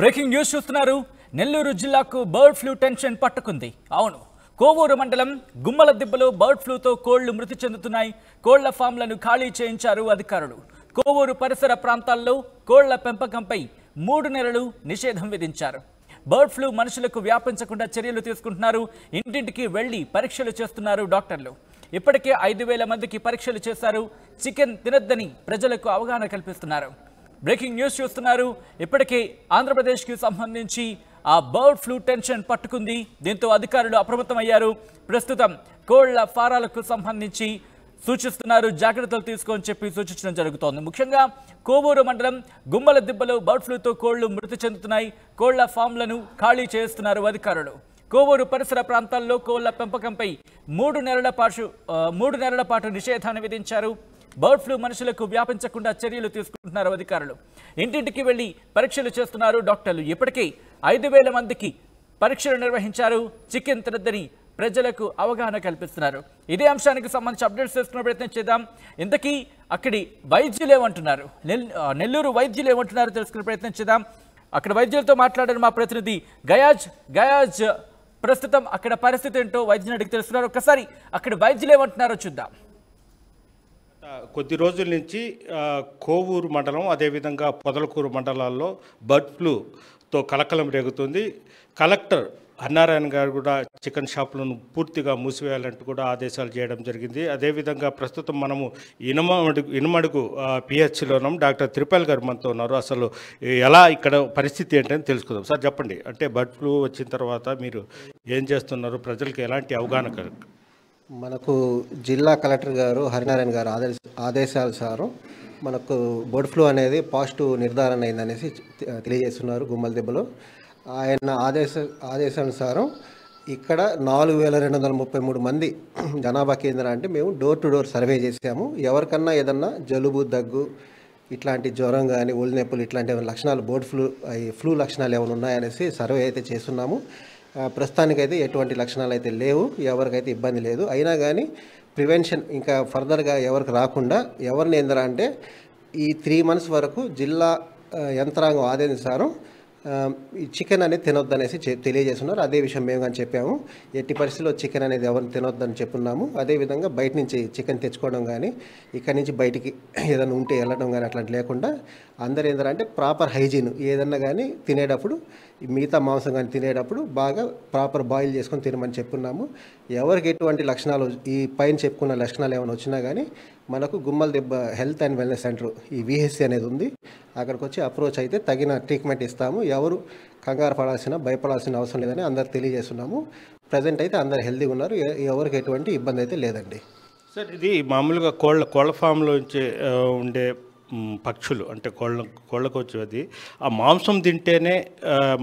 Breaking news చూస్తున్నారు. నెల్లూరు జిల్లాకు bird flu tension పట్టుకుంది. అవును, కోవూరు మండలం గుమ్మలదిబ్బలో బర్డ్ ఫ్లూతో కోళ్లు మృతి చెందుతున్నాయి. కోళ్ల ఫామ్లను ఖాళీ చేయించారు అధికారులు. కోవూరు పరిసర ప్రాంతాల్లో కోళ్ల పెంపకంపై 3 నెలలు నిషేధం విధించారు. బర్డ్ ఫ్లూ మనుషులకు వ్యాపించకుండా చర్యలు తీసుకుంటున్నారు. ఇంటింటికి వెళ్లి పరీక్షలు చేస్తున్నారు డాక్టర్లు. ఇప్పటికే 5,000 మందికి పరీక్షలు చేశారు. చికెన్ తినొద్దని ప్రజలకు అవగాహన కల్పిస్తున్నారు. బ్రేకింగ్ న్యూస్ చూస్తున్నారు. ఇప్పటికే ఆంధ్రప్రదేశ్కి సంబంధించి ఆ బర్డ్ ఫ్లూ టెన్షన్ పట్టుకుంది. దీంతో అధికారులు అప్రమత్తమయ్యారు. ప్రస్తుతం కోళ్ల ఫారాలకు సంబంధించి సూచిస్తున్నారు, జాగ్రత్తలు తీసుకొని చెప్పి సూచించడం జరుగుతోంది. ముఖ్యంగా కోవూరు మండలం గుమ్మలదిబ్బలో బర్డ్ ఫ్లూతో కోళ్లు మృతి చెందుతున్నాయి. కోళ్ల ఫామ్లను ఖాళీ చేస్తున్నారు అధికారులు. కోవూరు పరిసర ప్రాంతాల్లో కోళ్ల పెంపకంపై 3 నెలల పాటు నిషేధాన్ని విధించారు. బర్డ్ ఫ్లూ మనుషులకు వ్యాపించకుండా చర్యలు తీసుకుంటున్నారు అధికారులు. ఇంటింటికి వెళ్లి పరీక్షలు చేస్తున్నారు డాక్టర్లు. ఇప్పటికే 5,000 మందికి పరీక్షలు నిర్వహించారు. చికెన్ తినొద్దని ప్రజలకు అవగాహన కల్పిస్తున్నారు. ఇదే అంశానికి సంబంధించి అప్డేట్స్ చేసుకునే ప్రయత్నం చేద్దాం. ఇంతకీ అక్కడి వైద్యులు ఏమంటున్నారు, నెల్లూరు వైద్యులు ఏమంటున్నారు తెలుసుకునే ప్రయత్నం చేద్దాం. అక్కడ వైద్యులతో మాట్లాడారు మా ప్రతినిధి గయాజ్. ప్రస్తుతం అక్కడ పరిస్థితి ఏంటో వైద్యుని అడిగి తెలుసుకున్నారు. ఒక్కసారి అక్కడ వైద్యులు ఏమంటున్నారో చూద్దాం. కొద్ది రోజుల నుంచి కోవూరు మండలం అదేవిధంగా పొదలకూరు మండలాల్లో బర్డ్ ఫ్లూతో కలకలం రేగుతుంది. కలెక్టర్ అన్నారాయణ గారు కూడా చికెన్ షాపులను పూర్తిగా మూసివేయాలంటూ కూడా ఆదేశాలు చేయడం జరిగింది. అదేవిధంగా ప్రస్తుతం మనము ఇనమడుగు పిహెచ్లోనం డాక్టర్ త్రిపాల్ గారు మనతో ఉన్నారు. అసలు ఎలా ఇక్కడ పరిస్థితి ఏంటని తెలుసుకుందాం. సార్ చెప్పండి, అంటే బర్డ్ ఫ్లూ వచ్చిన తర్వాత మీరు ఏం చేస్తున్నారు, ప్రజలకు ఎలాంటి అవగాహన కలుగు? మనకు జిల్లా కలెక్టర్ గారు హరినారాయణ గారు ఆదేశానుసారం మనకు బర్డ్ ఫ్లూ అనేది పాజిటివ్ నిర్ధారణ అయిందనేసి తెలియజేస్తున్నారు. గుమ్మలదిబ్బలో ఆయన ఆదేశానుసారం ఇక్కడ 4,233 మంది జనాభా కేంద్రం అంటే మేము డోర్ టు డోర్ సర్వే చేసాము. ఎవరికన్నా ఏదన్నా జలుబు, దగ్గు, ఇట్లాంటి జ్వరం కానీ ఒళ్ళు నొప్పులు ఇట్లాంటి లక్షణాలు బర్డ్ ఫ్లూ లక్షణాలు ఏమైనా ఉన్నాయనేసి సర్వే అయితే చేస్తున్నాము. ప్రస్తుతానికైతే ఎటువంటి లక్షణాలు అయితే లేవు, ఎవరికైతే ఇబ్బంది లేదు. అయినా కానీ ప్రివెన్షన్ ఇంకా ఫర్దర్గా ఎవరికి రాకుండా ఎవరిని ఏందరా అంటే ఈ 3 months వరకు జిల్లా యంత్రాంగం ఆదేశానుసారం ఈ చికెన్ అనేది తినొద్దనేసి తెలియజేస్తున్నారు. అదే విషయం మేము కానీ చెప్పాము. ఎట్టి పరిస్థితుల్లో చికెన్ అనేది ఎవరిని తినొద్దని చెప్పున్నాము. అదేవిధంగా బయట నుంచి చికెన్ తెచ్చుకోవడం కానీ ఇక్కడి నుంచి బయటికి ఏదైనా ఉంటే వెళ్ళడం కానీ అట్లాంటి లేకుండా అందరూ ఏంటంటే ప్రాపర్ హైజీన్ ఏదన్నా కానీ తినేటప్పుడు మిగతా మాంసం కానీ తినేటప్పుడు బాగా ప్రాపర్ బాయిల్ చేసుకొని తినమని చెప్పున్నాము. ఎవరికి ఎటువంటి లక్షణాలు ఈ పైన చెప్పుకున్న లక్షణాలు ఏమైనా వచ్చినా కానీ మనకు గుమ్మలదిబ్బ హెల్త్ అండ్ వెల్నెస్ సెంటర్ ఈ విహెచ్సి అనేది ఉంది. అక్కడికి వచ్చి అప్రోచ్ అయితే తగిన ట్రీట్మెంట్ ఇస్తాము. ఎవరు కంగారు భయపడాల్సిన అవసరం లేదని అందరు తెలియజేస్తున్నాము. ప్రజెంట్ అయితే అందరు హెల్తీగా ఉన్నారు. ఎవరికి ఎటువంటి ఇబ్బంది అయితే లేదండి. సార్, ఇది మామూలుగా కోళ్ళ ఫామ్లో నుంచి ఉండే పక్షులు అంటే కోళ్ళకు వచ్చేది ఆ మాంసం తింటేనే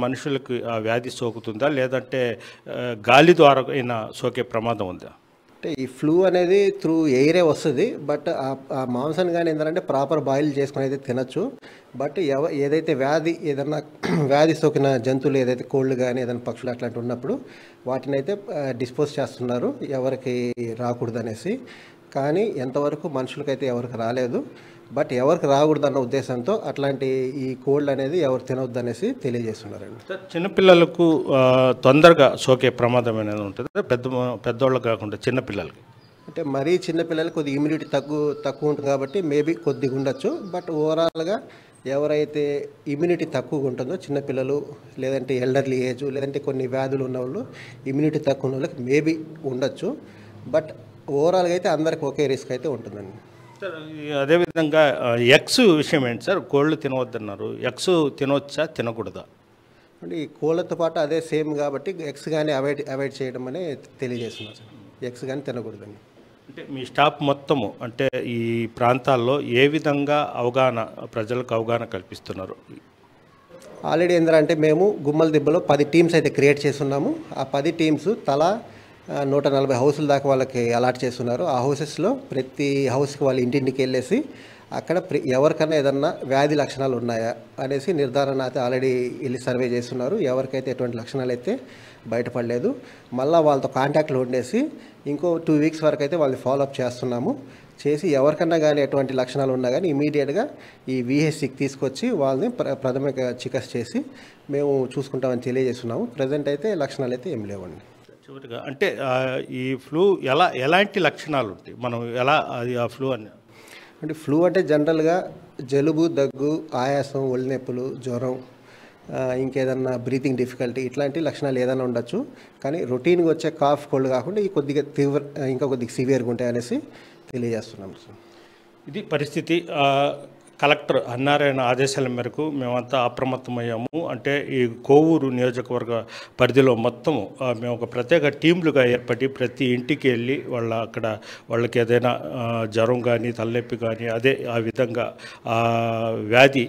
మనుషులకు ఆ వ్యాధి సోకుతుందా, లేదంటే గాలి ద్వారా అయినా సోకే ప్రమాదం ఉందా? అంటే ఈ ఫ్లూ అనేది త్రూ ఎయిరే వస్తుంది. బట్ ఆ మాంసాన్ని కానీ ఏంటంటే ప్రాపర్ బాయిల్ చేసుకుని అయితే తినచ్చు. బట్ ఏదైతే ఏదన్నా వ్యాధి సోకిన జంతువులు ఏదైతే కోళ్ళు కానీ ఏదైనా పక్షులు అట్లాంటివి ఉన్నప్పుడు వాటిని అయితే డిస్పోజ్ చేస్తున్నారు ఎవరికి రాకూడదు అనేసి. కానీ ఎంతవరకు మనుషులకైతే ఎవరికి రాలేదు. బట్ ఎవరికి రాకూడదన్న ఉద్దేశంతో అట్లాంటి ఈ కోళ్ళు అనేది ఎవరు తినవద్దు అనేసి తెలియజేస్తున్నారండి. చిన్నపిల్లలకు తొందరగా సోకే ప్రమాదం అనేది ఉంటుంది, పెద్దోళ్ళకి కాకుండా చిన్నపిల్లలకి. అంటే మరీ చిన్నపిల్లలకి కొద్దిగా ఇమ్యూనిటీ తక్కువ ఉంటుంది కాబట్టి మేబీ కొద్దిగా ఉండొచ్చు. బట్ ఓవరాల్గా ఎవరైతే ఇమ్యూనిటీ తక్కువగా ఉంటుందో చిన్నపిల్లలు లేదంటే ఎల్డర్లీ ఏజ్ లేదంటే కొన్ని వ్యాధులు ఉన్న వాళ్ళు ఇమ్యూనిటీ తక్కువ ఉన్న వాళ్ళకి మేబీ ఉండొచ్చు. బట్ ఓవరాల్గా అయితే అందరికి ఒకే రిస్క్ అయితే ఉంటుందండి. సార్, అదేవిధంగా ఎగ్స్ విషయం ఏంటి సార్? కోళ్ళు తినవద్దన్నారు, ఎగ్స్ తినవచ్చా తినకూడదా? అంటే ఈ కోళ్ళతో పాటు అదే సేమ్ కాబట్టి ఎగ్స్ కానీ అవాయిడ్ చేయడం అనే తెలియజేస్తున్నారు సార్. ఎగ్స్ కానీ తినకూడదండి. అంటే మీ స్టాఫ్ మొత్తము అంటే ఈ ప్రాంతాల్లో ఏ విధంగా ప్రజలకు అవగాహన కల్పిస్తున్నారు? ఆల్రెడీ ఏంటంటే మేము గుమ్మలదిబ్బలో 10 టీమ్స్ అయితే క్రియేట్ చేస్తున్నాము. ఆ 10 టీమ్స్ తలా 140 హౌసుల దాకా వాళ్ళకి అలాట్ చేస్తున్నారు. ఆ హౌసెస్లో ప్రతి హౌస్కి వాళ్ళు ఇంటింటికి వెళ్ళేసి అక్కడ ఎవరికైనా ఏదన్నా వ్యాధి లక్షణాలు ఉన్నాయా అనేసి నిర్ధారణ అయితే ఆల్రెడీ వెళ్ళి సర్వే చేస్తున్నారు. ఎవరికైతే ఎటువంటి లక్షణాలు అయితే బయటపడలేదు. మళ్ళీ వాళ్ళతో కాంటాక్ట్లో ఉండేసి ఇంకో 2 వీక్స్ వరకు అయితే వాళ్ళని ఫాలోఅప్ చేస్తున్నాము. చేసి ఎవరికన్నా కానీ ఎటువంటి లక్షణాలు ఉన్నా కానీ ఇమీడియట్గా ఈ విహెచ్సికి తీసుకొచ్చి వాళ్ళని ప్రాథమిక చికిత్స చేసి మేము చూసుకుంటామని తెలియజేస్తున్నాము. ప్రజెంట్ అయితే లక్షణాలు అయితే ఏం లేవండి. చివరిగా అంటే ఈ ఫ్లూ ఎలాంటి లక్షణాలు ఉంటాయి, మనం ఎలా అది ఆ ఫ్లూ అని అంటే ఫ్లూ అంటే జనరల్గా జలుబు, దగ్గు, ఆయాసం, ఒళ్ళు నొప్పులు, జ్వరం, ఇంకేదన్నా బ్రీతింగ్ డిఫికల్టీ ఇట్లాంటి లక్షణాలు ఏదైనా ఉండొచ్చు. కానీ రొటీన్గా వచ్చే కాఫ్, కోల్డ్ కాకుండా ఈ కొద్దిగా ఇంకా కొద్దిగా సివియర్గా ఉంటాయి అనేసి తెలియజేస్తున్నాం సార్. ఇది పరిస్థితి. కలెక్టర్ అన్నారాయణ ఆదేశాల మేరకు మేమంతా అప్రమత్తమయ్యాము. అంటే ఈ కోవూరు నియోజకవర్గ పరిధిలో మొత్తము మేము ఒక ప్రత్యేక టీంలుగా ఏర్పడి ప్రతి ఇంటికి వెళ్ళి వాళ్ళకి ఏదైనా జ్వరం కానీ తలనొప్పి కానీ అదే ఆ విధంగా వ్యాధి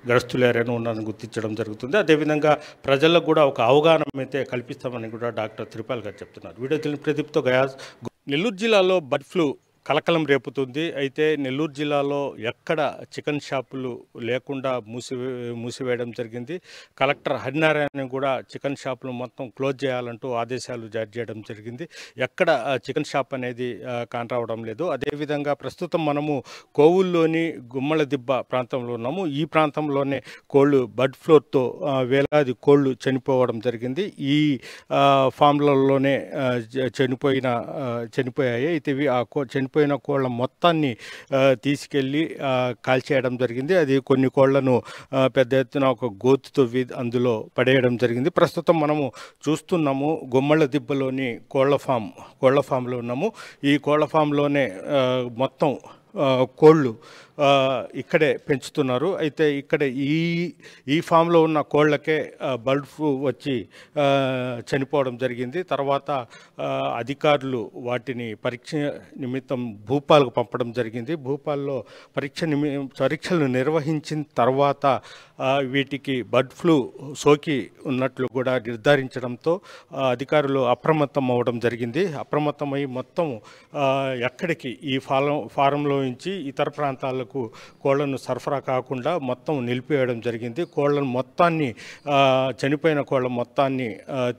గ్రస్తులు ఎవరైనా ఉన్నారని గుర్తించడం జరుగుతుంది. అదేవిధంగా ప్రజలకు కూడా ఒక అవగాహన అయితే కల్పిస్తామని కూడా డాక్టర్ త్రిపాల్ గారు చెప్తున్నారు. వీడియో తెలియని ప్రదీప్తో గయాజ్. నెల్లూరు జిల్లాలో బర్డ్ ఫ్లూ కలకలం రేపుతుంది. అయితే నెల్లూరు జిల్లాలో ఎక్కడ చికెన్ షాపులు లేకుండా మూసివేయడం జరిగింది. కలెక్టర్ హరినారాయణ కూడా చికెన్ షాపులు మొత్తం క్లోజ్ చేయాలంటూ ఆదేశాలు జారీ చేయడం జరిగింది. ఎక్కడ చికెన్ షాప్ అనేది కానరావడం లేదు. అదేవిధంగా ప్రస్తుతం మనము కోవూరులోని గుమ్మల దిబ్బ ప్రాంతంలో ఉన్నాము. ఈ ప్రాంతంలోనే కోళ్ళు బర్డ్ ఫ్లూతో వేలాది కోళ్ళు చనిపోవడం జరిగింది. ఈ ఫామ్లలోనే చనిపోయాయి. అయితే ఇవి చనిపోయిన కోళ్ళ మొత్తాన్ని తీసుకెళ్ళి కాల్చేయడం జరిగింది. అది కొన్ని కోళ్లను పెద్ద ఎత్తున ఒక గోతుతో అందులో పడేయడం జరిగింది. ప్రస్తుతం మనము చూస్తున్నాము గుమ్మళ్ళ దిబ్బలోని కోళ్ల ఫామ్లో ఉన్నాము. ఈ కోళ్ల ఫామ్లోనే మొత్తం కోళ్ళు ఇక్కడే పెంచుతున్నారు. అయితే ఇక్కడ ఈ ఫామ్లో ఉన్న కోళ్ళకే బర్డ్ ఫ్లూ వచ్చి చనిపోవడం జరిగింది. తర్వాత అధికారులు వాటిని పరీక్ష నిమిత్తం భూపాల్కు పంపడం జరిగింది. భూపాల్లో పరీక్షలు నిర్వహించిన తర్వాత వీటికి బర్డ్ ఫ్లూ సోకి ఉన్నట్లు కూడా నిర్ధారించడంతో అధికారులు అప్రమత్తం అవ్వడం జరిగింది. అప్రమత్తమై మొత్తం ఎక్కడికి ఈ ఫారంలో నుంచి ఇతర ప్రాంతాలకు కోళ్లను సరఫరా కాకుండా మొత్తం నిలిపివేయడం జరిగింది. చనిపోయిన కోళ్ల మొత్తాన్ని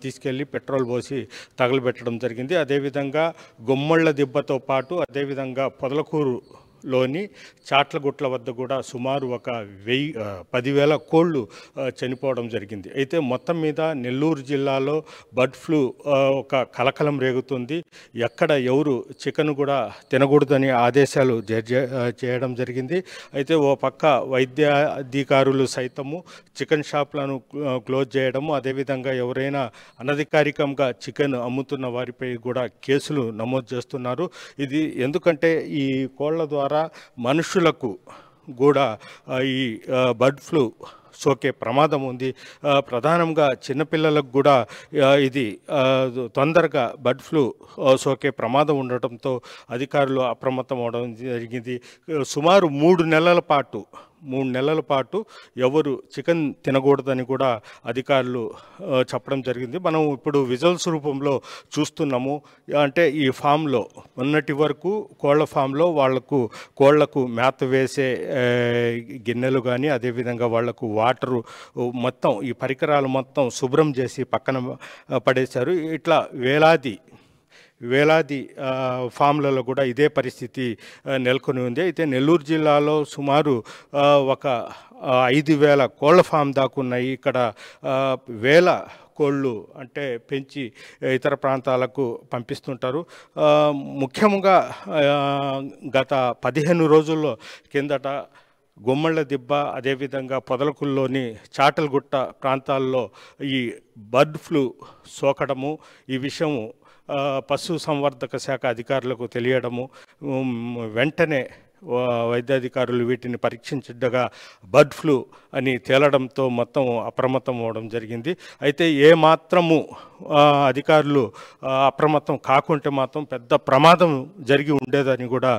తీసుకెళ్లి పెట్రోల్ పోసి తగలబెట్టడం జరిగింది. అదేవిధంగా గుమ్మళ్ళ దిబ్బతో పాటు అదేవిధంగా పొదలకూరులోని చాట్లగుట్ల వద్ద కూడా సుమారు ఒక 10,000 కోళ్ళు చనిపోవడం జరిగింది. అయితే మొత్తం మీద నెల్లూరు జిల్లాలో బర్డ్ ఫ్లూ ఒక కలకలం రేగుతుంది. ఎక్కడ ఎవరు చికెన్ కూడా తినకూడదని ఆదేశాలు చేయడం జరిగింది. అయితే ఓ పక్క వైద్యాధికారులు సైతము చికెన్ షాపులను క్లోజ్ చేయడము, అదేవిధంగా ఎవరైనా అనధికారికంగా చికెన్ అమ్ముతున్న వారిపై కూడా కేసులు నమోదు చేస్తున్నారు. ఇది ఎందుకంటే ఈ కోళ్ల ద్వారా మనుషులకు కూడా ఈ బర్డ్ ఫ్లూ సోకే ప్రమాదం ఉంది. ప్రధానంగా చిన్నపిల్లలకు కూడా ఇది తొందరగా బర్డ్ ఫ్లూ సోకే ప్రమాదం ఉండటంతో అధికారులు అప్రమత్తం అవడం జరిగింది. సుమారు 3 నెలల పాటు ఎవరు చికెన్ తినకూడదని కూడా అధికారులు చెప్పడం జరిగింది. మనం ఇప్పుడు విజువల్స్ రూపంలో చూస్తున్నాము. అంటే ఈ ఫామ్లో మొన్నటి వరకు కోళ్ల ఫామ్లో కోళ్లకు మేత వేసే గిన్నెలు కానీ అదేవిధంగా వాళ్లకు వాటరు మొత్తం ఈ పరికరాలు మొత్తం శుభ్రం చేసి పక్కన పడేశారు. ఇట్లా వేలాది ఫామ్లలో కూడా ఇదే పరిస్థితి నెలకొని ఉంది. అయితే నెల్లూరు జిల్లాలో సుమారు ఒక 5,000 కోళ్ల ఫామ్ దాకా ఉన్నాయి. ఇక్కడ వేల కోళ్ళు అంటే పెంచి ఇతర ప్రాంతాలకు పంపిస్తుంటారు. ముఖ్యంగా గత 15 రోజుల్లో కిందట గుమ్మళ్ళ దిబ్బ అదేవిధంగా పొదలకూరులోని చాటలగుట్ట ప్రాంతాల్లో ఈ బర్డ్ ఫ్లూ సోకడము, ఈ విషయం పశు సంవర్ధక శాఖ అధికారులకు తెలియడము, వెంటనే వైద్యాధికారులు వీటిని పరీక్షించగా బర్డ్ ఫ్లూ అని తేలడంతో మొత్తం అప్రమత్తం అవ్వడం జరిగింది. అయితే ఏమాత్రము అధికారులు అప్రమత్తం కాకుంటే మాత్రం పెద్ద ప్రమాదం జరిగి ఉండేదని కూడా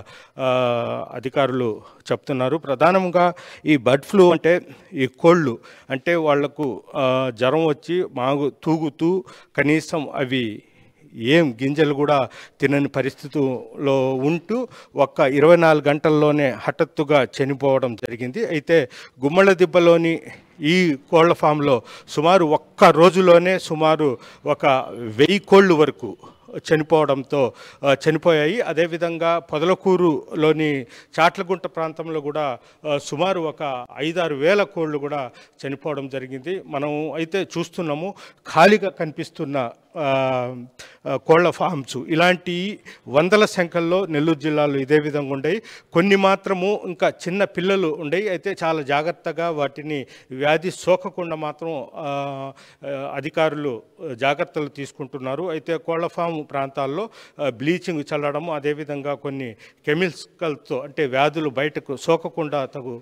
అధికారులు చెప్తున్నారు. ప్రధానంగా ఈ బర్డ్ ఫ్లూ అంటే ఈ కోళ్ళు అంటే వాళ్లకు జ్వరం వచ్చి తూగుతూ కనీసం అవి ఏం గింజలు కూడా తినని పరిస్థితిలో ఉంటూ ఒక్క 24 గంటల్లోనే హఠాత్తుగా చనిపోవడం జరిగింది. అయితే గుమ్మలదిబ్బలోని ఈ కోళ్ల ఫామ్లో సుమారు ఒక్క రోజులోనే సుమారు ఒక 1000 కోళ్ళు వరకు చనిపోయాయి. అదేవిధంగా పొదలకూరులోని చాట్లగుంట ప్రాంతంలో కూడా సుమారు ఒక 5-6 వేల కోళ్ళు కూడా చనిపోవడం జరిగింది. మనం అయితే చూస్తున్నాము ఖాళీగా కనిపిస్తున్న కోళ్ల ఫామ్స్ ఇలాంటి వందల సంఖ్యల్లో నెల్లూరు జిల్లాలో ఇదే విధంగా ఉండేవి. కొన్ని మాత్రము ఇంకా చిన్న పిల్లలు ఉండేవి. అయితే చాలా జాగ్రత్తగా వాటిని వ్యాధి సోకకుండా మాత్రం అధికారులు జాగ్రత్తలు తీసుకుంటున్నారు. అయితే కోళ్ల ఫామ్ ప్రాంతాల్లో బ్లీచింగ్ చల్లడము, అదేవిధంగా కొన్ని కెమికల్స్తో అంటే వ్యాధులు బయటకు సోకకుండా తగు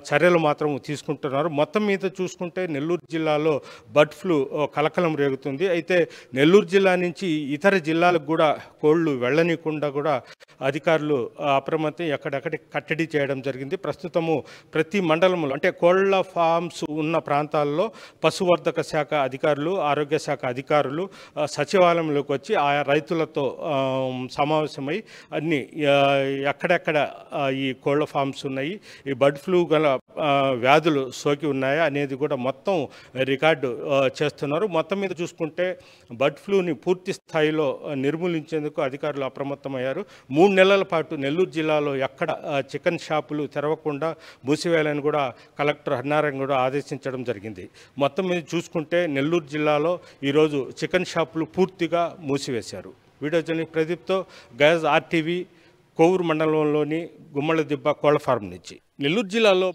చర్యలు మాత్రం తీసుకుంటున్నారు. మొత్తం మీద చూసుకుంటే నెల్లూరు జిల్లాలో బర్డ్ ఫ్లూ కలకలం రేగుతుంది. అయితే నెల్లూరు జిల్లా నుంచి ఇతర జిల్లాలకు కూడా కోళ్ళు వెళ్ళనీయకుండా కూడా అధికారులు అప్రమత్తం ఎక్కడెక్కడ కట్టడి చేయడం జరిగింది. ప్రస్తుతము ప్రతి మండలంలో అంటే కోళ్ల ఫామ్స్ ఉన్న ప్రాంతాల్లో పశువర్ధక శాఖ అధికారులు, ఆరోగ్య శాఖ అధికారులు సచివాలయంలోకి వచ్చి ఆయా రైతులతో సమావేశమై అన్ని ఎక్కడెక్కడ ఈ కోళ్ల ఫామ్స్ ఉన్నాయి, ఈ బర్డ్ ఫ్లూ గల వ్యాధులు సోకి ఉన్నాయా అనేది కూడా మొత్తం రికార్డు చేస్తున్నారు. మొత్తం మీద చూసుకుంటే బర్డ్ ఫ్లూని పూర్తి స్థాయిలో నిర్మూలించేందుకు అధికారులు అప్రమత్తమయ్యారు. 3 నెలల పాటు నెల్లూరు జిల్లాలో ఎక్కడ చికెన్ షాపులు తెరవకుండా మూసివేయాలని కూడా కలెక్టర్ హరినారాయణ కూడా ఆదేశించడం జరిగింది. మొత్తం మీద చూసుకుంటే నెల్లూరు జిల్లాలో ఈరోజు చికెన్ షాపులు పూర్తిగా మూసివేశారు. వీడియో జర్నలిస్ట్ ప్రదీప్తో గయాజ్ RTV, కోవూరు మండలంలోని గుమ్మలదిబ్బ కోళ్ల ఫారం నుంచి. నెల్లూరు జిల్లాలో